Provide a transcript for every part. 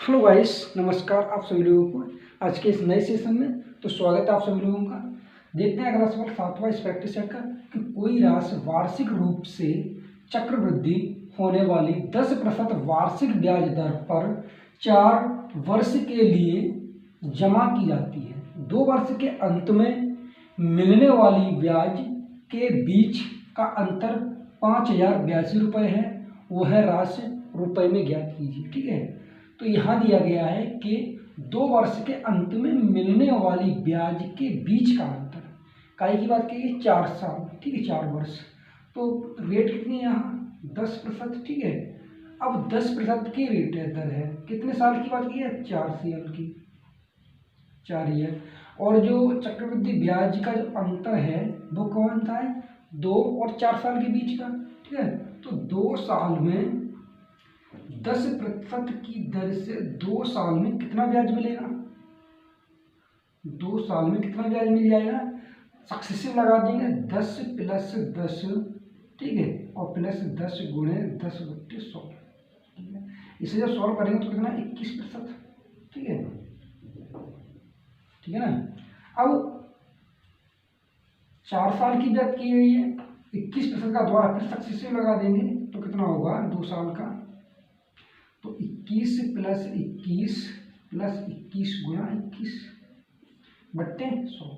Hello guys, नमस्कार आप सभी लोगों को आज के इस नए सेशन में। तो स्वागत है आप सभी लोगों का। देखते हैं अगला सवाल 7वां इस प्रैक्टिस सेट का कि कोई राशि वार्षिक रूप से चक्रवृद्धि होने वाली 10% वार्षिक ब्याज दर पर 4 वर्ष के लिए जमा की जाती है। 2 वर्ष के अंत में मिलने वाली ब्याज के बीच का अंतर 5082 रुपये है। वह राशि रुपये में ज्ञात कीजिए। ठीक है, तो यहाँ दिया गया है कि 2 वर्ष के अंत में मिलने वाली ब्याज के बीच का अंतर, काय की बात की 4 साल। ठीक है, 4 वर्ष। तो रेट कितनी है यहाँ 10%। ठीक है, अब 10% की रेट दर है, कितने साल की बात की है 4 साल की, 4 ईयर। और जो चक्रवृद्धि ब्याज का जो अंतर है वो कौन सा है 2 और 4 साल के बीच का। ठीक है, तो 2 साल में 10% की दर से 2 साल में कितना ब्याज मिलेगा, 2 साल में कितना ब्याज मिल जाएगा, सक्सेसिव लगा देंगे 10 + 10। ठीक है, और प्लस 10 × 10/100। ठीक है, इसे जब सॉल्व करेंगे तो कितना 21%। ठीक है, ठीक है ना। अब 4 साल की बात की गई है, 21% का द्वारा फिर सक्सेसिव लगा देंगे तो कितना होगा 2 साल का, तो 21 + 21 + 21 × 21/100।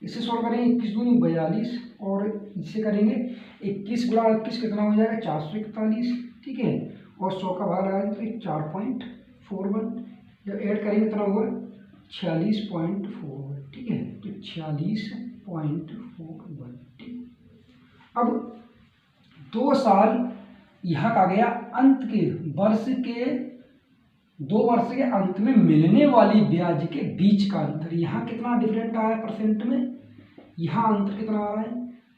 इसे सॉल्व करेंगे 21 दूनी 42 और इसे करेंगे 21 × 21 कितना हो जाएगा 441। ठीक है, और 100 का भाग लगाएंगे तो 4.41, जब ऐड करेंगे कितना होगा 46.41। ठीक है, तो 46.41। ठीक, अब 2 साल यहाँ का गया अंत के वर्ष के 2 वर्ष के अंत में मिलने वाली ब्याज के बीच का अंतर, यहाँ कितना डिफरेंट आया परसेंट में, यहाँ अंतर कितना आ रहा है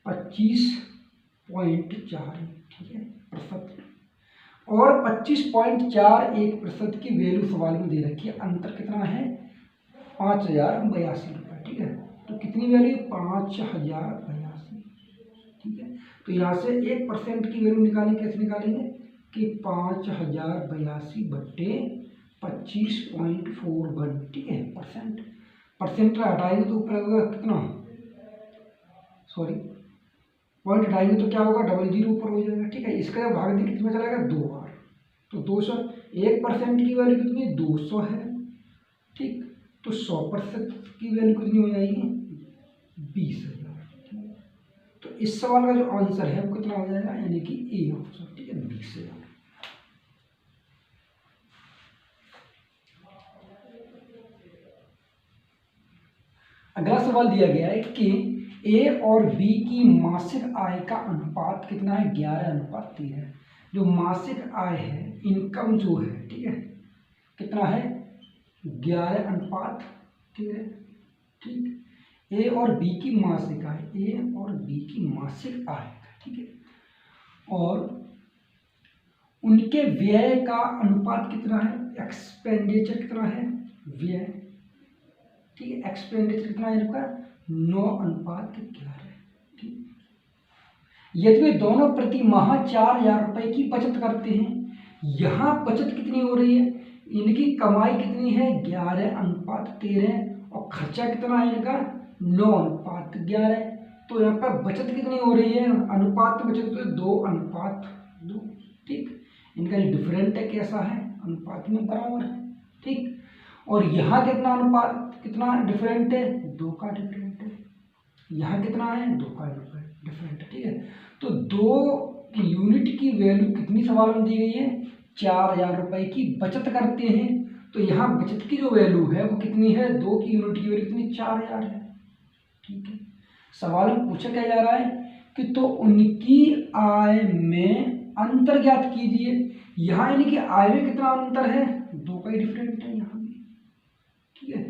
25.4। ठीक है, प्रतिशत, और 25.41% की वैल्यू सवाल में दे रखी है। अंतर कितना है 5082 रुपये। ठीक है, तो कितनी वैल्यू 5082। ठीक है, तो यहाँ से 1% की वैल्यू निकालें, कैसे निकालेंगे कि 5082/25.41। ठीक है, परसेंट हटाएंगे तो ऊपर होगा कितना, सॉरी पॉइंट हटाएंगे तो क्या होगा 00 ऊपर हो जाएगा। ठीक है, इसका जब भाग देंगे कितना चला जाएगा 2 बार, तो 200, 1% की वैल्यू कितनी 200 है। ठीक, तो 100% की वैल्यू कितनी हो जाएगी 20,000। तो इस सवाल का जो आंसर है वो कितना हो जाएगा, यानी कि ए ऑप्शन। ठीक है, 20,000। अगला सवाल दिया गया है कि ए और बी की मासिक आय का अनुपात कितना है 11:13। जो मासिक आय है, इनकम जो है, ठीक है, कितना है 11:13। ठीक, ए और बी की मासिक आय, ए और बी की मासिक आय। ठीक है, और उनके व्यय का अनुपात कितना है, एक्सपेंडिचर कितना है व्यय। ठीक है, एक्सपेंडिचर कितना है इनका 9:11। ठीक, यदि वे दोनों प्रति माह 4,000 रुपए की बचत करते हैं, यहाँ बचत कितनी हो रही है, इनकी कमाई कितनी है 11:13 और खर्चा कितना है इनका 9:11। तो यहाँ पर बचत कितनी हो रही है, अनुपात बचत 2:2। ठीक, इनका जो डिफरेंट है कैसा है, अनुपात में बराबर है। ठीक, और यहाँ कितना अनुपात, कितना डिफरेंट है 2 का डिफरेंट है, यहाँ कितना है 2 का डिफरेंट है। ठीक है, तो 2 यूनिट की वैल्यू कितनी सवाल में दी गई है 4,000 रुपए की बचत करते हैं, तो यहाँ बचत की जो वैल्यू है वो कितनी है 2 की यूनिट की वैल्यू कितनी 4,000 है। ठीक है, सवाल में पूछा क्या जा रहा है कि तो उनकी आय में अंतर ज्ञात कीजिए। यहाँ यानी कि आय में कितना अंतर है 2 का ही डिफरेंट है यहाँ भी। ठीक है,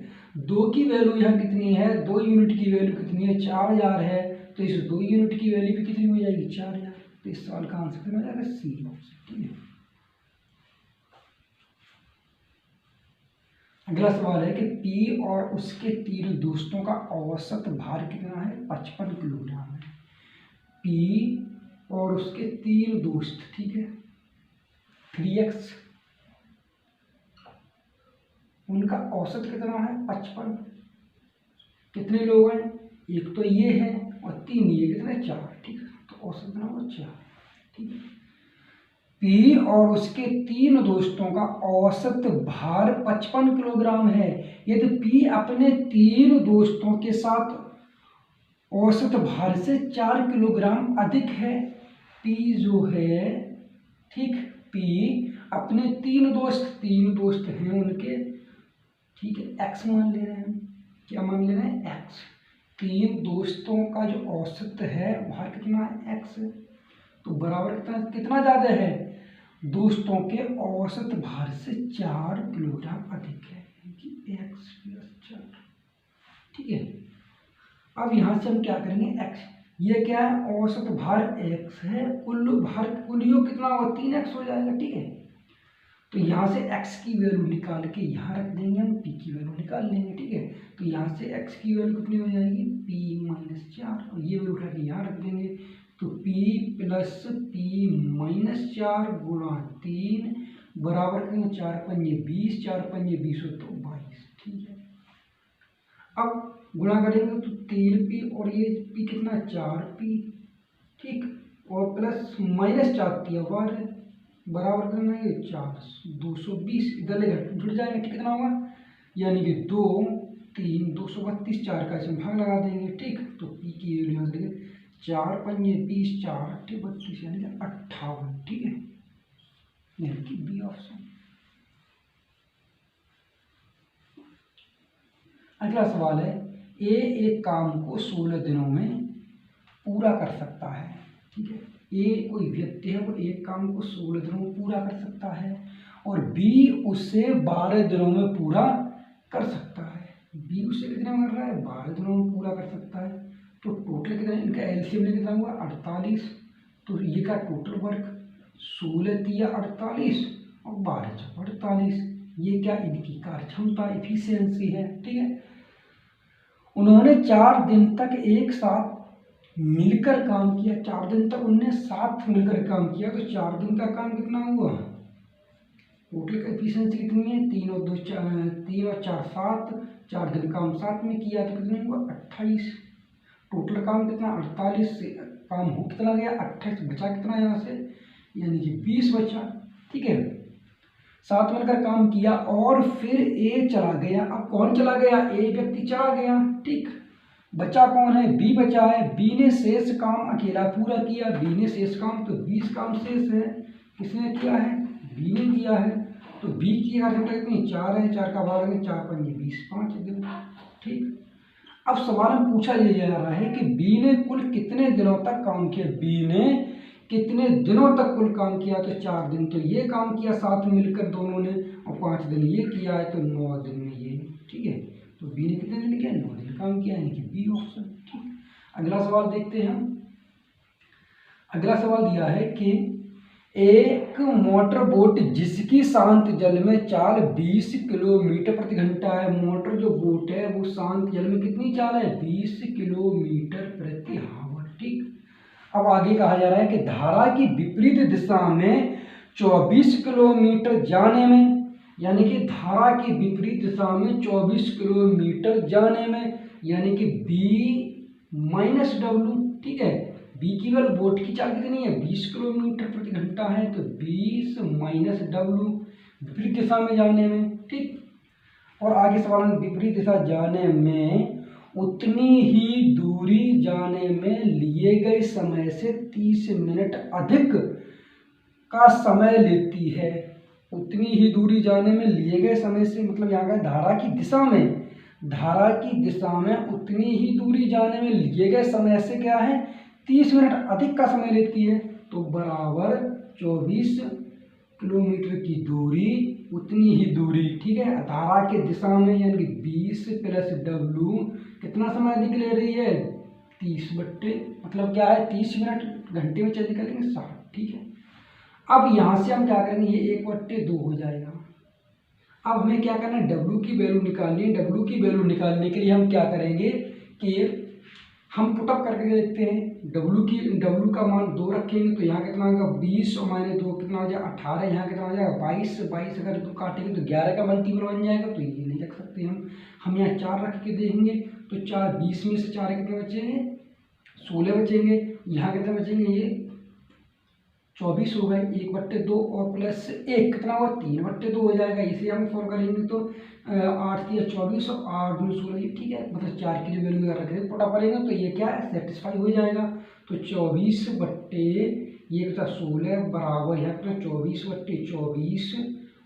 2 की वैल्यू यहाँ कितनी है, 2 यूनिट की वैल्यू कितनी है 4,000 है, तो इस 2 यूनिट की वैल्यू भी कितनी हो जाएगी 4,000। तो इस सवाल का आंसर कितना हो जाएगा सी ऑप्शन। ठीक है, अगला सवाल है कि पी और उसके 3 दोस्तों का औसत भार कितना है 55 किलोग्राम है। पी और उसके 3 दोस्त, ठीक है 3x उनका औसत कितना है 55। कितने लोग हैं, एक तो ये है और 3 ये, कितने 4, ठीक है, तो औसत कितना होगा 4, ठीक है। पी और उसके 3 दोस्तों का औसत भार 55 किलोग्राम है। यदि पी अपने 3 दोस्तों के साथ औसत भार से 4 किलोग्राम अधिक है, पी जो है, ठीक, पी अपने 3 दोस्त हैं उनके, ठीक है, एक्स मान ले रहे हैं, क्या मान ले रहे हैं, एक्स। 3 दोस्तों का जो औसत है भार कितना है, एक्स, तो बराबर कितना ज़्यादा है, दोस्तों के औसत भार से 4 किलोग्राम अधिक है, कि एक्स प्लस 4, ठीक है। अब यहाँ से हम क्या करेंगे, एक्स, ये क्या है, औसत भार एक्स है, कुल योग कितना होगा 3x हो जाएगा, ठीक है। तो यहाँ से x की वैल्यू निकाल के यहाँ रख देंगे, हम p की वैल्यू निकाल लेंगे, ठीक है। तो यहाँ से x की वैल्यू कितनी हो जाएगी, p-4, और ये वैल्यू उठा के यहाँ रख देंगे, तो p प्लस p-4 गुणा 3 बराबर करेंगे 4 पंजे 20, 4 पंजे 20 हो तो 22, ठीक है। अब गुणा करेंगे तो 3p और ये p कितना 4p, ठीक, और प्लस -4 3 बराबर करना है 4, 220, इधर जुड़ जाएंगे, ठीक, कितना होगा, यानी कि 2 3 232, 4 का इसमें भाग लगा देंगे, ठीक। तो p की वैल्यू यहाँ से 4 पंजे 20, 4 8 32, यानी कि 58, ठीक है, यानी कि बी ऑप्शन। अगला सवाल है, ए एक काम को 16 दिनों में पूरा कर सकता है, ठीक है। ए कोई व्यक्ति है, वो एक काम को 16 दिनों में पूरा कर सकता है, और बी उसे 12 दिनों में पूरा कर सकता है। बी उसे कितने में कर रहा है, 12 दिनों में पूरा कर सकता है। तो टोटल कितना, इनका एलसीएम ने कितना हुआ 48, तो ये का टोटल वर्क 16 तिया 48 और 12 चौका 48, ये क्या इनकी कार्य क्षमता इफिशियंसी है, ठीक है। उन्होंने 4 दिन तक एक साथ मिलकर काम किया, 4 दिन तक उनने साथ मिलकर काम किया, तो 4 दिन का काम कितना हुआ, टोटल एफिशिएंसी कितनी है, 3 और 4 7, 4 दिन काम साथ में किया तो कितने हुआ 28, टोटल काम कितना 48 से काम हो कितना गया 28, बचा कितना यहाँ से, यानी कि 20 बचा, ठीक है। साथ मिलकर काम किया और फिर ए चला गया। अब कौन चला गया, ए व्यक्ति चला गया, ठीक, बचा कौन है, बी बचा है। बी ने शेष काम अकेला पूरा किया, बी ने शेष काम, तो 20 काम शेष है, किसने किया है, बी ने किया है। तो बी की घंटा कितनी 4 है, 4 का भाग है 4 पंजे 20, 5 दिन, ठीक। अब सवाल में पूछा ये जा रहा है कि बी ने कुल कितने दिनों तक काम किया, बी ने कितने दिनों तक कुल काम किया, तो 4 दिन तो ये काम किया साथ में मिलकर दोनों ने, और 5 दिन ये किया है, तो 9 दिन में ये, ठीक है। तो बी ने कितने दिन किया, 9 दिन काम किया, यानी कि बी ऑप्शन, ठीक। अगला सवाल देखते हैं हम। अगला सवाल दिया है कि एक मोटर बोट जिसकी शांत जल में चाल 20 किलोमीटर प्रति घंटा है, मोटर जो बोट है वो शांत जल में कितनी चाल है, 20 किलोमीटर प्रति आवर, ठीक। अब आगे कहा जा रहा है कि धारा की विपरीत दिशा में 24 किलोमीटर जाने में, यानी कि धारा की विपरीत दिशा में 24 किलोमीटर जाने में, यानी कि B-W, ठीक है। बी की वैल्यू बोट की चाल कितनी है 20 किलोमीटर प्रति घंटा है, तो 20 - W विपरीत दिशा में जाने में, ठीक। और आगे सवाल में विपरीत दिशा जाने में उतनी ही दूरी जाने में लिए गए समय से 30 मिनट अधिक का समय लेती है। उतनी ही दूरी जाने में लिए गए समय से मतलब यहाँ का धारा की दिशा में, धारा की दिशा में उतनी ही दूरी जाने में लिए गए समय से क्या है 30 मिनट अधिक का समय लेती है, तो बराबर 24 किलोमीटर की दूरी उतनी ही दूरी, ठीक है, धारा के दिशा में, यानी कि 20 + W कितना समय अधिक ले रही है 30 बट्टे, मतलब क्या है 30 मिनट, घंटे में चल निकलेंगे 60, ठीक है। अब यहाँ से हम क्या करेंगे, ये 1/2 हो जाएगा। अब हमें क्या करना है, W की वैल्यू निकालनी है। W की वैल्यू निकालने के लिए हम क्या करेंगे कि हम पुटअप करके देखते हैं। डब्लू का मान 2 रखेंगे तो यहाँ कितना होगा 20 और -2 कितना हो जाएगा 18, यहाँ कितना हो जाएगा 22, 22 अगर 2 काटेंगे तो 11 का मल्टीपल बन जाएगा, तो ये नहीं रख सकते हम यहाँ 4 रख के देखेंगे तो 4 20 में से 4 कितने बचेंगे 16 बचेंगे, यहाँ कितने बचेंगे ये 24 हो गए, 1/2 और प्लस 1 कितना हुआ 3/2 हो जाएगा। इसे हम सॉल्व करेंगे तो 8 या 24 और 8 दूनी 16, ये ठीक है, मतलब 4 की जो वैल्यू रखेंगे पुट अप करेंगे तो ये क्या है सेटिस्फाई हो जाएगा। तो 24 बट्टे ये बता 16 बराबर यहाँ कितना 24/24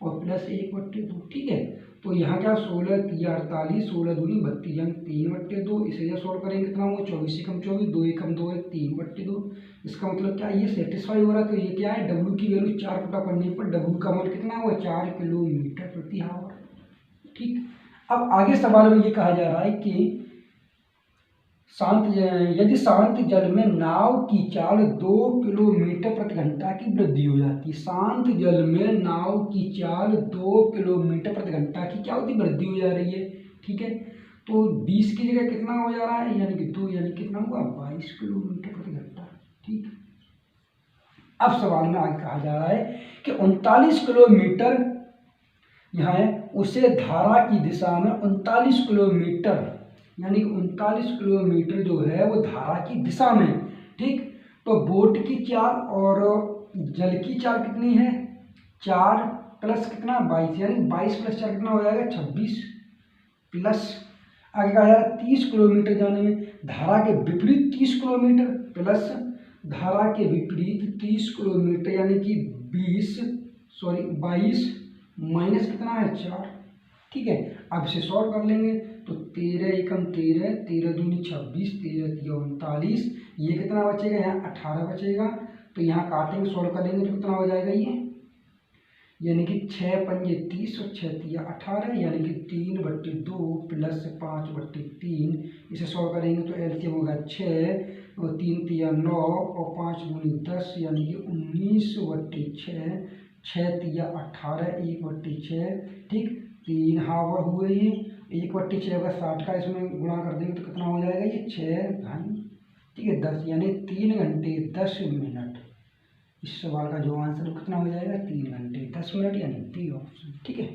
और प्लस 1/2, ठीक है। तो यहाँ क्या 16 3 48, 16 दूनी 32, यानी 3/2। इसे यह सॉल्व करेंगे कितना हुआ 24 से कम 24, 2 कम 2 है 3/2। इसका मतलब क्या ये सेटिस्फाई हो रहा है। तो ये क्या है डब्ल्यू की वैल्यू 4 पुट अप करने पर डब्ल्यू का मान कितना हुआ 4 किलोमीटर प्रति आवर, ठीक। अब आगे सवाल में ये कहा जा रहा है कि यदि शांत जल में नाव की चाल 2 किलोमीटर प्रति घंटा की वृद्धि हो जाती है। शांत जल में नाव की चाल 2 किलोमीटर प्रति घंटा की क्या होती वृद्धि हो जा रही है, ठीक है। तो 20 की जगह कितना हो जा रहा है यानी कि 2, यानी कितना हुआ 22 किलोमीटर प्रति घंटा, ठीक। अब सवाल में आगे कहा जा रहा है कि 39 किलोमीटर यहाँ है उसे धारा की दिशा में 39 किलोमीटर यानी 39 किलोमीटर जो है वो धारा की दिशा में, ठीक। तो बोट की चाल और जल की चाल कितनी है 4 प्लस कितना 22, यानी 22 प्लस 4 कितना हो जाएगा 26, प्लस आगे कहा जा रहा है 30 किलोमीटर जाने में धारा के विपरीत 30 किलोमीटर प्लस धारा के विपरीत 30 किलोमीटर यानी कि 22 माइनस कितना है 4, ठीक है। अब इसे सॉल्व कर लेंगे तो 13 एकम 13, 13 दूनी 26, 13 तिया 39, ये कितना बचेगा यहाँ 18 बचेगा। तो यहाँ काटेंगे सॉल्व करेंगे तो कितना हो जाएगा ये, यानी कि 6 पंजे 30 और 6 तिया 18, यानी कि 3/2 प्लस 5/3। इसे सॉल्व करेंगे तो एलसीएम होगा 6 और 3 तिया 9 और 5 दूनी 10, यानी कि 19/6, 6 तिया 18, 1/6, ठीक। 3 हावर हुए ये 1/6 का 60 का इसमें गुणा कर देंगे तो कितना हो जाएगा ये 6 घन, ठीक है 10, यानी 3 घंटे 10 मिनट। इस सवाल का जो आंसर कितना हो जाएगा 3 घंटे 10 मिनट, यानी बी ऑप्शन, ठीक है।